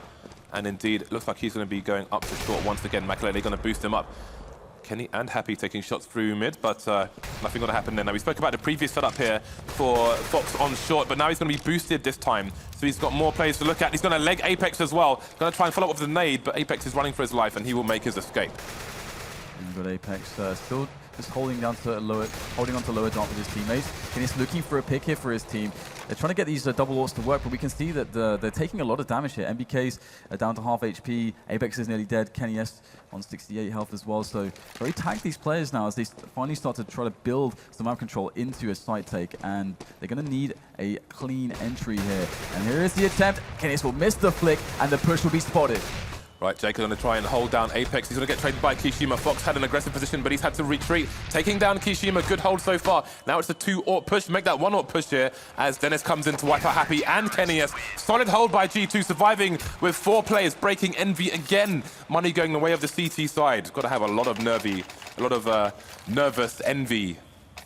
and indeed, it looks like he's going to be going up to short once again. Makalele going to boost him up. Kenny and Happy taking shots through mid, but nothing going to happen there. Now, we spoke about the previous setup here for Fox on short, but now he's going to be boosted this time. So he's got more players to look at. He's going to leg Apex as well. Going to try and follow up with the nade, but Apex is running for his life, and he will make his escape. We've got Apex still just holding on to lower dart with his teammates. And he's looking for a pick here for his team. They're trying to get these double ults to work, but we can see that they're taking a lot of damage here. MBK's down to half HP. Apex is nearly dead. Kenny S on 68 health as well. So very tagged these players now as they finally start to try to build some map control into a side take. And they're going to need a clean entry here. And here is the attempt. Kenny S will miss the flick, and the push will be spotted. Right, Jake is going to try and hold down Apex. He's going to get traded by Kishima. Fox had an aggressive position, but he's had to retreat. Taking down Kishima, good hold so far. Now it's a 2-AWP push. Make that 1-AWP push here as Dennis comes in to wipe out Happy and Kenny S. Solid hold by G2, surviving with 4 players, breaking Envy again. Money going the way of the CT side. Got to have a lot of nervous Envy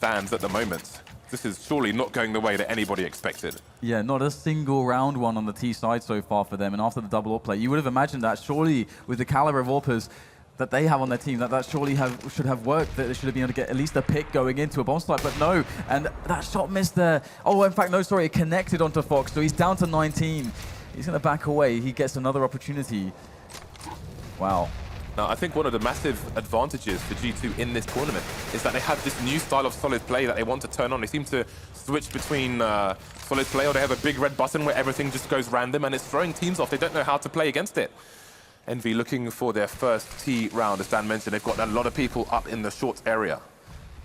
fans at the moment. This is surely not going the way that anybody expected. Yeah, not a single round one on the T side so far for them. And after the double AWP play, you would have imagined that surely with the caliber of AWPers that they have on their team, that surely should have worked, that they should have been able to get at least a pick going into a bomb site, but no. And that shot missed there. Oh, in fact, no, sorry, it connected onto Fox, so he's down to 19. He's going to back away. He gets another opportunity. Wow. Now, I think one of the massive advantages for G2 in this tournament is that they have this new style of solid play that they want to turn on. They seem to switch between solid play, or they have a big red button where everything just goes random and it's throwing teams off. They don't know how to play against it. Envy looking for their first T round. As Dan mentioned, they've got a lot of people up in the short area.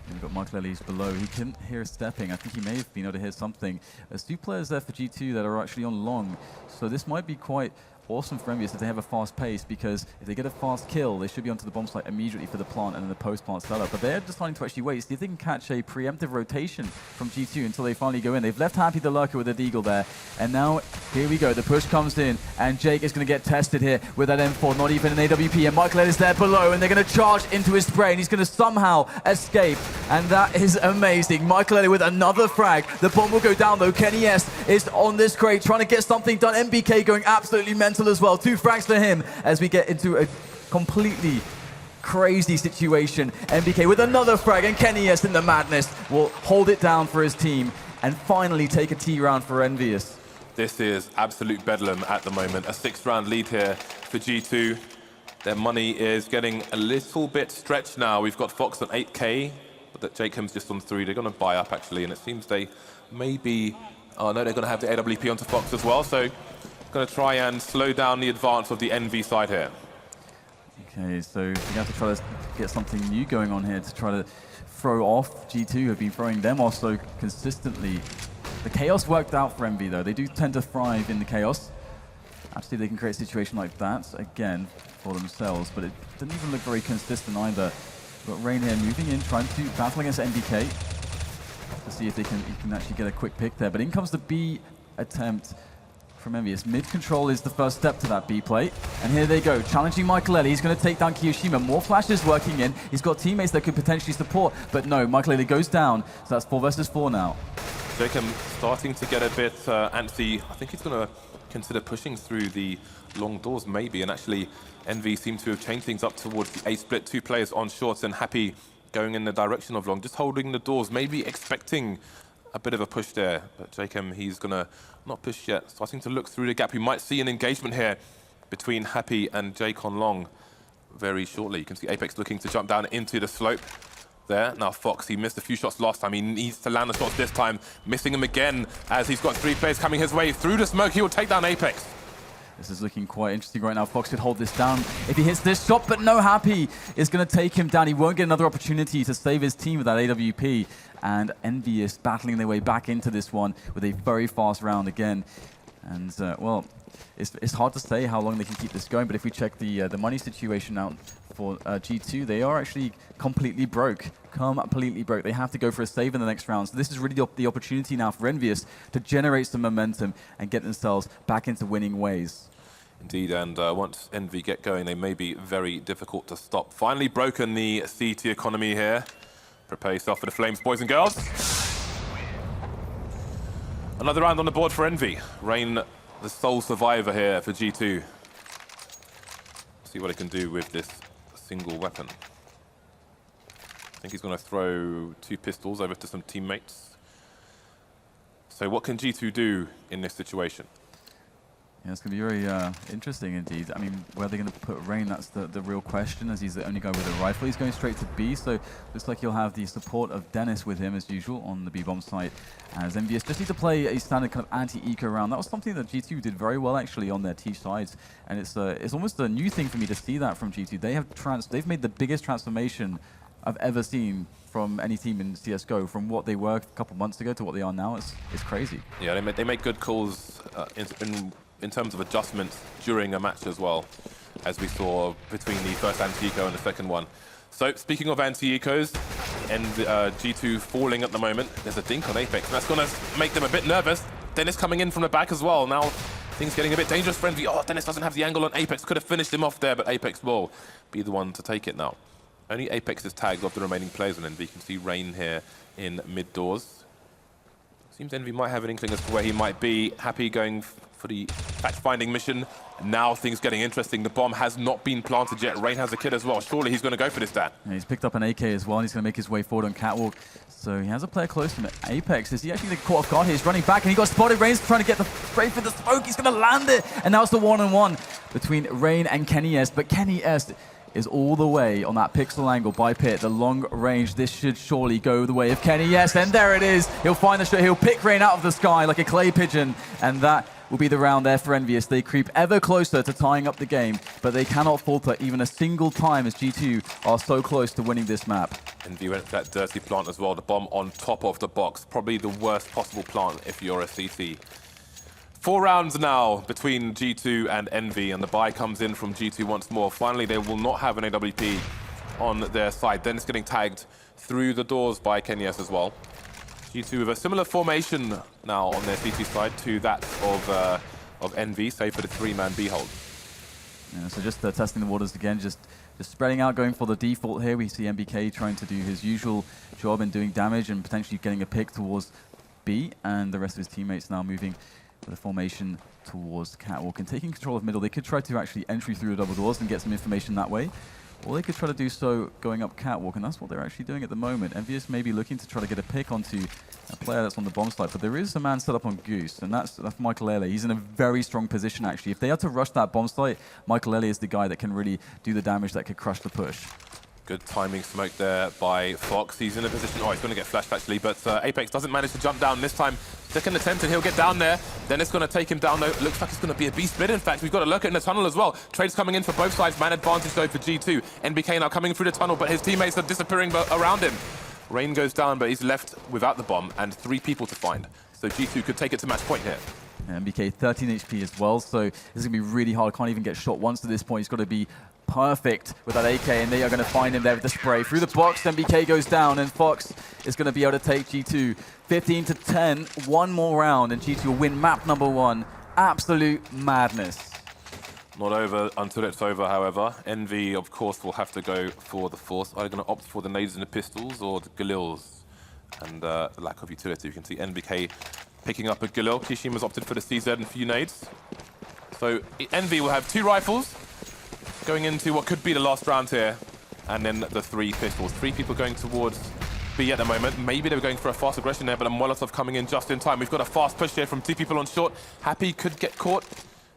We've got Michael Ellis below. He couldn't hear stepping. I think he may have been able to hear something. There's 2 players there for G2 that are actually on long. So this might be quite awesome for EnVyUs that they have a fast pace, because if they get a fast kill, they should be onto the bomb site immediately for the plant and then the post-plant setup. But they're deciding to actually wait, see if they can catch a preemptive rotation from G2 until they finally go in. They've left Happy the lurker with a deagle there. And now, here we go. The push comes in, and Jake is going to get tested here with that M4, not even an AWP. And Michael is there below, and they're going to charge into his spray, and he's going to somehow escape. And that is amazing. Michael Ellie with another frag. The bomb will go down, though. Kenny S is on this crate, trying to get something done. MBK going absolutely mental as well. 2 frags for him as we get into a completely crazy situation. MBK with another frag, and Kenny S in the madness will hold it down for his team and finally take a T round for EnVyUs. This is absolute bedlam at the moment. A 6-round lead here for G2. Their money is getting a little bit stretched now. We've got Fox on 8K, but that Jacob's just on 3. They're going to buy up, actually, and it seems they may be... Oh, no, they're going to have the AWP onto Fox as well, so going to try and slow down the advance of the Envy side here. Okay, so we have to try to get something new going on here to try to throw off G2, who have been throwing them off so consistently. The chaos worked out for Envy, though. They do tend to thrive in the chaos. Actually, they can create a situation like that, again, for themselves, but it didn't even look very consistent either. We've got Rain here moving in, trying to battle against MBK to see if he can actually get a quick pick there. But in comes the B attempt from EnVyUs. Mid control is the first step to that B play. And here they go, challenging Michael Ellie. He's going to take down Kiyoshima. More flashes working in. He's got teammates that could potentially support, but no, Michael Ellie goes down. So that's 4 versus 4 now. Jacob starting to get a bit antsy. I think he's going to consider pushing through the long doors maybe, and actually Envy seem to have changed things up towards the A split. 2 players on short, and Happy going in the direction of long, just holding the doors, maybe expecting a bit of a push there. But Jacob, he's going to not push yet, starting to look through the gap. We might see an engagement here between Happy and Jake on long very shortly. You can see Apex looking to jump down into the slope there. Now Fox, he missed a few shots last time. He needs to land the shots this time, missing them again as he's got 3 players coming his way. Through the smoke, he will take down Apex. This is looking quite interesting right now. Fox could hold this down if he hits this shot, but no, Happy is going to take him down. He won't get another opportunity to save his team with that AWP. And EnVyUs battling their way back into this one with a very fast round again. And, well, it's hard to say how long they can keep this going, but if we check the money situation out for G2, they are actually completely broke. Completely broke. They have to go for a save in the next round. So this is really the opportunity now for EnVyUs to generate some momentum and get themselves back into winning ways. Indeed, and once Envy get going, they may be very difficult to stop. Finally broken the CT economy here. Prepare yourself for the flames, boys and girls. Another round on the board for Envy. Rain, the sole survivor here for G2. See what they can do with this single weapon. think he's going to throw 2 pistols over to some teammates. So what can G2 do in this situation? Yeah, it's going to be very interesting indeed. I mean, where they're going to put Rain, that's the real question, as he's the only guy with a rifle. He's going straight to B, so looks like he'll have the support of Dennis with him, as usual, on the B-bomb site. As EnVyUs just need to play a standard kind of anti-eco round. That was something that G2 did very well, actually, on their T sides. And it's almost a new thing for me to see that from G2. They've made the biggest transformation I've ever seen from any team in CSGO, from what they were a couple months ago to what they are now. It's crazy. Yeah, they make good calls in terms of adjustments during a match as well, as we saw between the first anti-eco and the second one. So, speaking of anti-ecos, and G2 falling at the moment, there's a dink on Apex, and that's going to make them a bit nervous. Dennis coming in from the back as well. Now, things getting a bit dangerous for EnVy. Oh, Dennis doesn't have the angle on Apex. Could have finished him off there, but Apex will be the one to take it now. Only Apex is tagged of the remaining players on EnVy. You can see Rain here in mid-doors. Seems EnVy might have an inkling as to where he might be. Happy going for the fact-finding mission. Now things getting interesting. The bomb has not been planted yet. Rain has a kid as well. Surely he's going to go for this, Dan. Yeah, he's picked up an AK as well, and he's going to make his way forward on Catwalk. So he has a player close to him. Apex, is he actually caught off guard here? He's running back, and he got spotted. Rain's trying to get the spray for the smoke. He's going to land it. And now it's the one-on-one between Rain and Kenny S. But Kenny S is all the way on that pixel angle by Pit, the long range. This should surely go the way of Kenny. Yes, and there it is. He'll find the shot. He'll pick Rain out of the sky like a clay pigeon, and that will be the round there for EnVyUs. They creep ever closer to tying up the game, but they cannot falter even a single time as G2 are so close to winning this map. EnVy went for that dirty plant as well. The bomb on top of the box. Probably the worst possible plant if you're a CT. 4 rounds now between G2 and EnVy, and the buy comes in from G2 once more. Finally, they will not have an AWP on their side. Then it's getting tagged through the doors by Kenny S as well. G2 with a similar formation now on their CT side to that of EnVy, save for the 3-man B hold. Yeah, so just testing the waters again, just spreading out, going for the default here. We see MBK trying to do his usual job in doing damage and potentially getting a pick towards B, and the rest of his teammates now moving with a formation towards Catwalk and taking control of middle. They could try to actually entry through the double doors and get some information that way, or they could try to do so going up Catwalk, and that's what they're actually doing at the moment. EnVyUs may be looking to try to get a pick onto a player that's on the bomb side, but there is a man set up on Goose, and that's Michael Ele. He's in a very strong position, actually. If they had to rush that bomb site, Michael Ele is the guy that can really do the damage that could crush the push. Good timing smoke there by Fox. He's in a position, oh, he's going to get flashed actually, but Apex doesn't manage to jump down this time. Second attempt and he'll get down there. Then it's going to take him down though. It looks like it's going to be a B split. In fact, we've got a lurker in the tunnel as well. Trades coming in for both sides. Man advantage though for G2. NBK now coming through the tunnel, but his teammates are disappearing around him. Rain goes down, but he's left without the bomb and 3 people to find. So G2 could take it to match point here. MBK 13 HP as well, so this is going to be really hard. Can't even get shot once at this point. He's got to be perfect with that AK, and they are going to find him there with the spray. Through the box, MBK goes down, and Fox is going to be able to take G2 15-10. One more round, and G2 will win map number 1. Absolute madness. Not over until it's over, however. EnVy, of course, will have to go for the force. Are they going to opt for the nades and the pistols or the Galils? And the lack of utility. You can see NBK picking up a Galil. Kishima's opted for the CZ and a few nades. So EnVy will have 2 rifles going into what could be the last round here. And then the 3 pistols. 3 people going towards B at the moment. Maybe they were going for a fast aggression there, but a Molotov coming in just in time. We've got a fast push here from 2 people on short. Happy could get caught.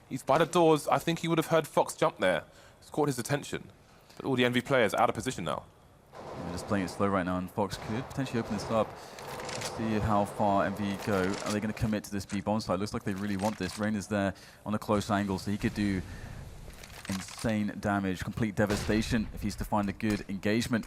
He's by the doors. I think he would have heard Fox jump there. It's caught his attention. But all the EnVy players out of position now. We're just playing it slow right now, and Fox could potentially open this up. Let's see how far EnVy go. Are they going to commit to this B bomb side? Looks like they really want this. Rain is there on a close angle, so he could do insane damage, complete devastation if he's to find a good engagement.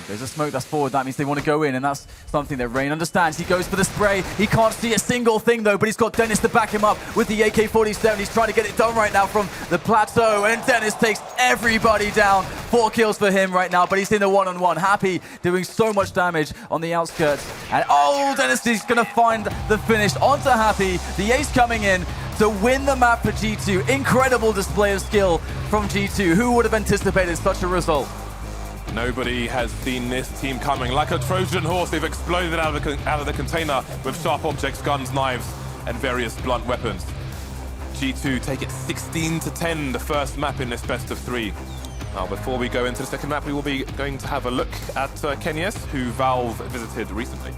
There's a smoke that's forward. That means they want to go in, and that's something that Rain understands. He goes for the spray. He can't see a single thing, though, but he's got Dennis to back him up with the AK-47. He's trying to get it done right now from the plateau, and Dennis takes everybody down. 4 kills for him right now, but he's in a one-on-one. Happy doing so much damage on the outskirts. And oh, Dennis is going to find the finish onto Happy. The ace coming in to win the map for G2. Incredible display of skill from G2. Who would have anticipated such a result? Nobody has seen this team coming. Like a Trojan horse, they've exploded out of the container with sharp objects, guns, knives, and various blunt weapons. G2 take it 16-10, the first map in this best of 3. Now, before we go into the second map, we will be going to have a look at Kenyes, who Valve visited recently.